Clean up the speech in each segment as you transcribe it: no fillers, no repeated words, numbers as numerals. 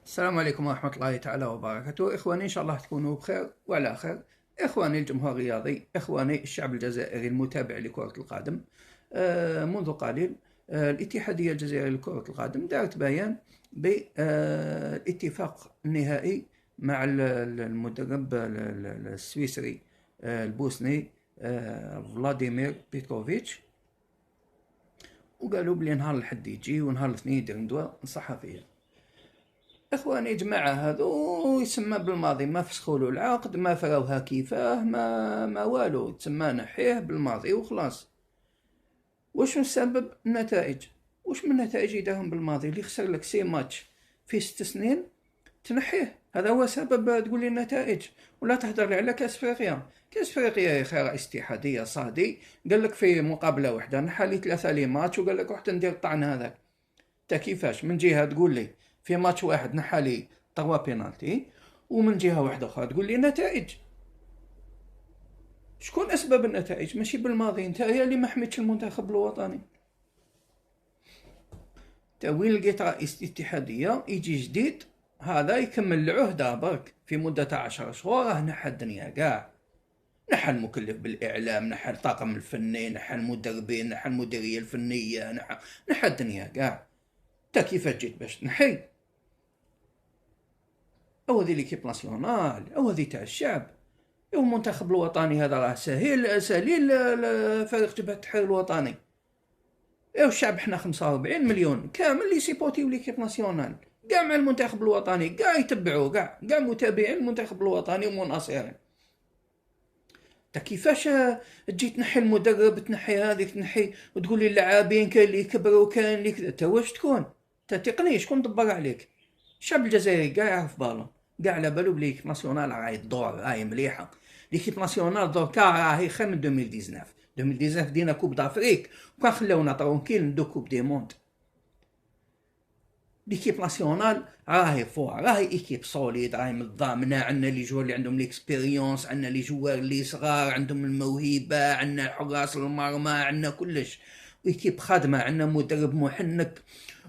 السلام عليكم ورحمة الله تعالى وبركاته. إخواني إن شاء الله تكونوا بخير وعلى خير. إخواني الجمهور الرياضي، إخواني الشعب الجزائري المتابع لكرة القدم. منذ قليل الاتحادية الجزائرية لكرة القدم دارت بيان بالاتفاق النهائي مع المدرب السويسري البوسني فلاديمير بيتروفيتش، وقالوا بلي نهار الحد يجي ونهار الاثنين يدير ندوة صحفية. اخواني جماعة هذو يسمى بالماضي، ما فسخولو العقد، ما فراوها كيفاه، ما والو، تسمى نحيه بالماضي وخلاص. واش السبب؟ النتائج. واش من نتائج يداهم بالماضي؟ اللي خسر لك سي ماتش في 6 سنين تنحيه، هذا هو سبب تقول لي النتائج؟ ولا تهدر لي على كاس افريقيا. كاس افريقيا يا خير استحادية صادي، قال لك في مقابلة واحدة نحى لي 3 لي ماتش وقال لك رحت ندير الطعن هذاك. تا كيفاش من جهة تقول لي في ماتش واحد نحى لي 3 بينالتي، ومن جهة واحدة أخرى تقول لي نتائج؟ شكون أسباب النتائج؟ ماشي بالماضي، انت هي اللي ما حميتش المنتخب الوطني. تا وين لقيت رئيس الاتحادية يجي جديد هذا يكمل العهدة برك في مدة 10 شهور؟ راه نحى الدنيا كاع، نحى المكلف بالإعلام، نحى الطاقم الفني، نحى المدربين، نحى المديرية الفنية، نحى الدنيا كاع. تا كيفاش جيت باش تنحي؟ او هذه ليكيب ناسيونال، او هذه تاع الشعب. او المنتخب الوطني هذا راه سهيل فريق جبهة التحرير الوطني. او الشعب حنا 45 مليون كامل اللي سيبوتيو ليكيب ناسيونال، كاع مع المنتخب الوطني، كاع يتبعوه، كاع متابعين المنتخب الوطني ومناصرين. تا كيفاش تجي تنحي المدرب، تنحي هذيك، تنحي وتقول لي اللاعبين كاين اللي كبروا كاين اللي كذا؟ تا واش تكون؟ تا تقني شكون دبر عليك؟ الشعب الجزائري كاع يعرف بالو، كاع على بالو بلي ليكيب ناسيونال راهي الدور راهي مليحه. ليكيب ناسيونال دركا راهي خير من 2019. 2019 دينا كوب دافريك وكان خلاونا طرونكيل ندو كوب دي موند. ليكيب ناسيونال راهي فوق، راهي ايكيب سوليد، راهي متضامنه، عندنا لي جوار اللي عندهم ليكسبيريونس، عندنا لي جوار اللي صغار عندهم الموهبه، عندنا حراس المرمى، عندنا كلش، ايكيب خادمه، عندنا مدرب محنك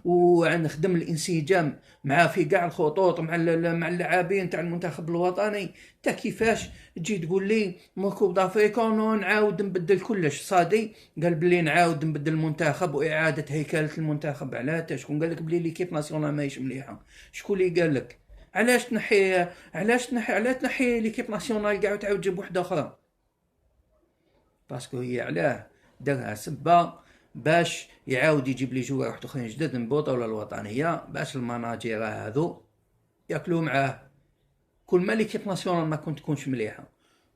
ونخدم الانسجام مع في كاع الخطوط مع اللاعبين تاع المنتخب الوطني. تا كيفاش تجي تقول لي كوب دافريكا نعاود نبدل كلش؟ صادي قال بلي نعاود نبدل المنتخب واعاده هيكله المنتخب. علاه؟ شكون قال لك بلي ليكيب ناسيونال ماهيش مليحه؟ شكون اللي قال لك؟ علاش تنحي ليكيب ناسيونال كاع وتعاود تجيب وحده اخرى؟ باسكو هي علاه دارها سبه باش يعاود يجيب لي جوار واحد اخرين جدد من البطوله الوطنيه، باش المناجير هذو ياكلوا معاه. كل ما ليكيب ناسيونال ما كنت تكونش مليحه،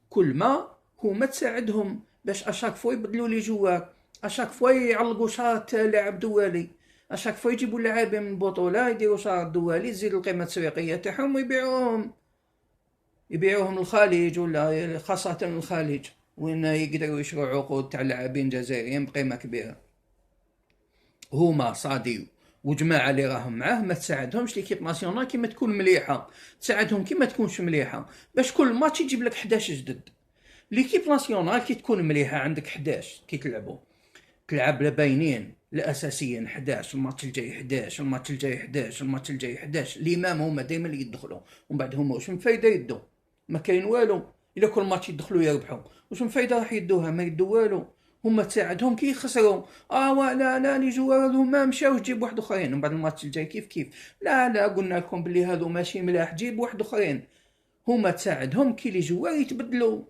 كل ما هما تساعدهم باش اشاك فوا يبدلوا لي جوار، اشاك فوا يعلقوا شارت لاعب دولي، اشاك فوا يجيبوا لاعبين من البطوله يديروا شارت دولي تزيد القيمه التسويقيه تاعهم ويبيعوهم للخليج، ولا خاصه الخليج وين يقدروا يشروا عقود تاع لاعبين جزائريين بقيمه كبيره. هما صاديو وجماعه اللي راهم معاه ما تساعدهمش ليكيب ناسيونال كيما تكون مليحه، تساعدهم كيما تكونش مليحه، باش كل ماتش يجيب لك 11 جدد. ليكيب ناسيونال كي تكون مليحه عندك 11 كي تلعب باينين الاساسيين 11، الماتش الجاي 11، الماتش الجاي 11، الماتش الجاي 11، الامام هما دائما اللي يدخلوا، ومن بعد هما واش من فايده يدوا؟ ما كاين والو. الا كل ماتش يدخلوا يربحوا واش من فايده راح يدوها؟ ما يدوا والو. هما تساعدهم كي يخسروا، لا لي جوار هما مشاو جيب واحد اخرين، ومن بعد الماتش الجاي كيف لا قلنا لكم بلي هذو ماشي ملاح جيب واحد اخرين. هما تساعدهم كي لي جوار يتبدلوا،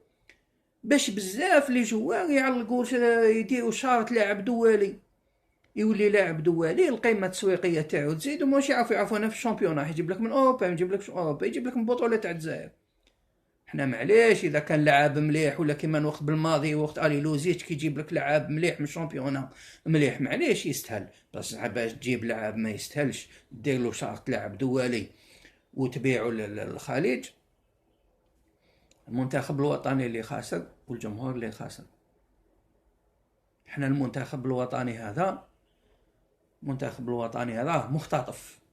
باش بزاف لي جوار يعلقوا يديروا شارت لاعب دولي، يولي لاعب دولي القيمه التسويقيه تاعو تزيد، وماش يعرفونا في الشامبيون، يجيب لك من اوروبا، ما يجيب لكش اوروبا، يجيب لك من بطوله تاع الجزائر. حنا معليش اذا كان لاعب مليح، ولا كيما وقت بالماضي وقت الي لوزيتش كي يجيب لك لاعب مليح من الشامبيون مليح، معليش يستاهل، بس باش تجيب لاعب ما يستاهلش دير له شارت لاعب دولي وتبيعه للخليج. المنتخب الوطني اللي خاسر والجمهور اللي خاسر. احنا المنتخب الوطني هذا مختطف.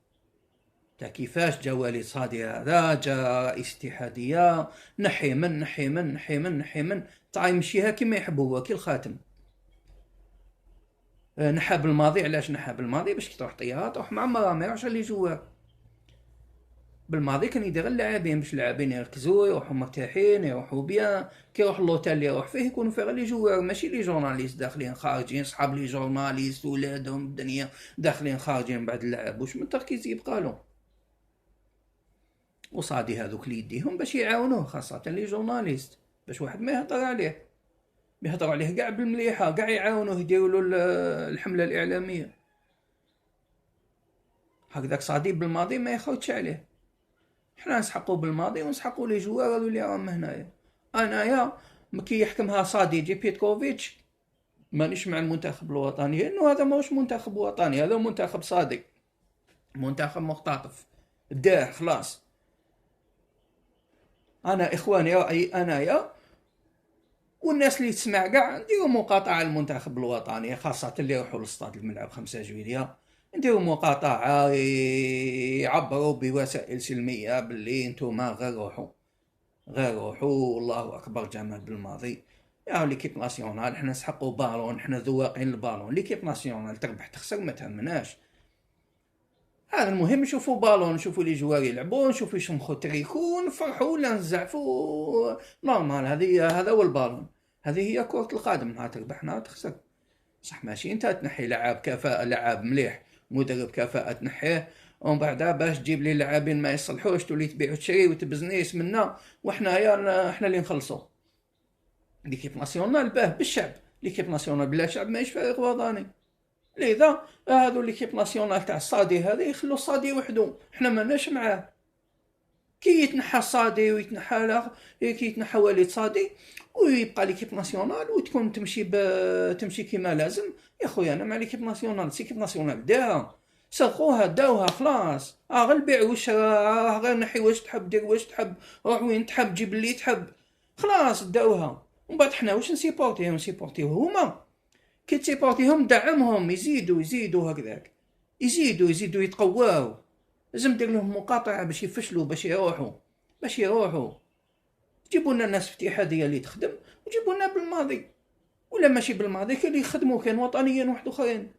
تا كيفاش جا والي صادي هذا، جا رئيس اتحاديه نحي من تاع يمشيها كيما يحب هو كي الخاتم. نحى بالماضي، علاش نحى بالماضي؟ باش كي تروح طياره تروح مع مرة ما يروحش اللي جوا. بالماضي كان يدير اللاعبين باش اللاعبين يركزوا يروحوا مرتاحين يروحوا بيان، كي يروح اللوتيل اللي يروح فيه يكونوا فيه غير لي جوار ماشي لي جورناليست داخلين خارجين صحاب لي جورناليست ولادهم الدنيا داخلين خارجين بعد اللعب، واش من تركيز يبقى له. وصادي هذوك اللي يديهم باش يعاونوه خاصة لي جورناليست باش واحد ما يهضر عليه، يهضروا عليه كاع بالمليحة كاع يعاونوه يديروا له الحملة الإعلامية. هكذاك صادي بالماضي ما يخوتش عليه. حنا نسحقوا بالماضي ونسحقوا لي جوار هذو اللي راهم هنايا. انايا كي يحكمها صادي جي بيتكوفيتش مانيش مع المنتخب الوطني، لانه هذا ماهوش منتخب وطني، هذا منتخب صادق، منتخب مختطف داه خلاص. انا اخواني رايي انايا والناس اللي تسمع كاع نديروا مقاطعه للمنتخب الوطني، خاصه اللي يروحوا للسطاد الملعب 5 جويلية نديروا مقاطعه يعبروا بوسائل سلميه باللي نتوما غير روحوا والله اكبر جمال بالماضي. يا ليكيب ناسيونال حنا نسحقوا بالون، حنا ذواقين البالون، ليكيب ناسيونال تربح تخسر ما تهمناش. هذا المهم نشوفوا بالون، نشوفوا لي جوار يلعبوا، نشوفوا يشمخوا تريكو، نفرحوا ولا نزعفوا نورمال. هذا هو البالون، هذه هي كرة القدم، نهار تربح نهار تخسر. صح ماشي انت تنحي لاعب كفاءة، لاعب مليح مدرب كفاءة تنحيه ومن بعدها باش تجيب لي لاعبين ما يصلحوش تولي تبيع وتشري وتبزنيس منا وحنايا احنا اللي نخلصوا. ليكيب ناسيونال باه بالشعب، ليكيب ناسيونال بلا شعب ماهيش فريق وطني. لذا هادو ليكيب ناسيونال تاع الصادي هذا يخلو الصادي وحده، حنا ماناش معاه. كي يتنحى الصادي ويتنحى كي يتنحى وليد صادي ويبقى ليكيب ناسيونال وتكون تمشي كيما لازم. يا خويا انا مع ليكيب ناسيونال، ليكيب ناسيونال داها سرقوها داوها خلاص، غير البيع واش غير نحي واش تحب دير واش تحب، روح وين تحب جيب اللي تحب خلاص داوها. ومن بعد حنا واش نسيبورتيو هما، كي تسيبورتيهم دعمهم يزيدوا هكذاك، يزيدوا يتقواو. لازم دير لهم مقاطعه باش يفشلوا باش يروحوا. جيبوا لنا ناس اتحاديه اللي تخدم وجيبوا لنا بالماضي، ولا ماشي بالماضي كاين اللي يخدموا كاين وطنيين واحد اخرين.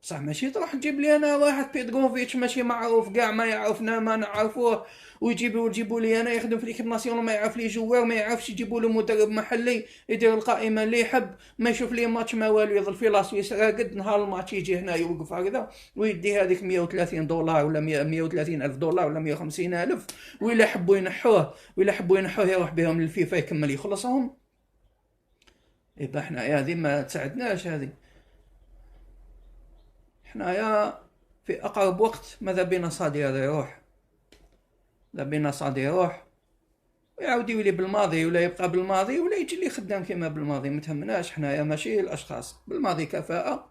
صح ماشي تروح تجيب لي انا واحد بيتغوفيتش ماشي معروف كاع ما يعرفنا ما نعرفوه ويجيبوا لي انا يخدم في ليكيب ناسيونال ما يعرف لي جوار ما يعرفش، يجيبوا له مدرب محلي يدير القائمه اللي يحب ما يشوف لي ماتش ما والو يظل في لاسويس راقد نهار الماتش يجي هنا يوقف هكذا ويدي هذيك $130 ولا 130 ألف دولار ولا 150 ألف، وإلا حبوا ينحوه يروح بهم للفيفا يكمل يخلصهم. يبقى حنا هذه ما تساعدناش. هذه حنايا في اقرب وقت ماذا بينا صادي هذا يروح، ويعاود يولي بالماضي ولا يبقى بالماضي ولا يجي لي خدام كيما بالماضي، ما تهمناش حنايا ماشي الاشخاص. بالماضي كفاءة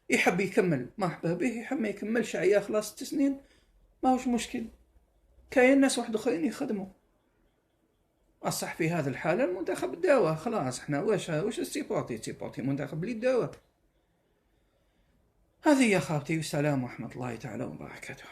يحب يكمل مرحبا به، يحب ما يكملش عيا خلاص 6 سنين ماهوش مشكل، كاين ناس واحد اخرين يخدموا. الصح في هذا الحالة المنتخب داوه خلاص، حنا واش سيبورتي منتخب اللي داوه. هذه يا خالتي، والسلام ورحمة الله تعالى وبركاته.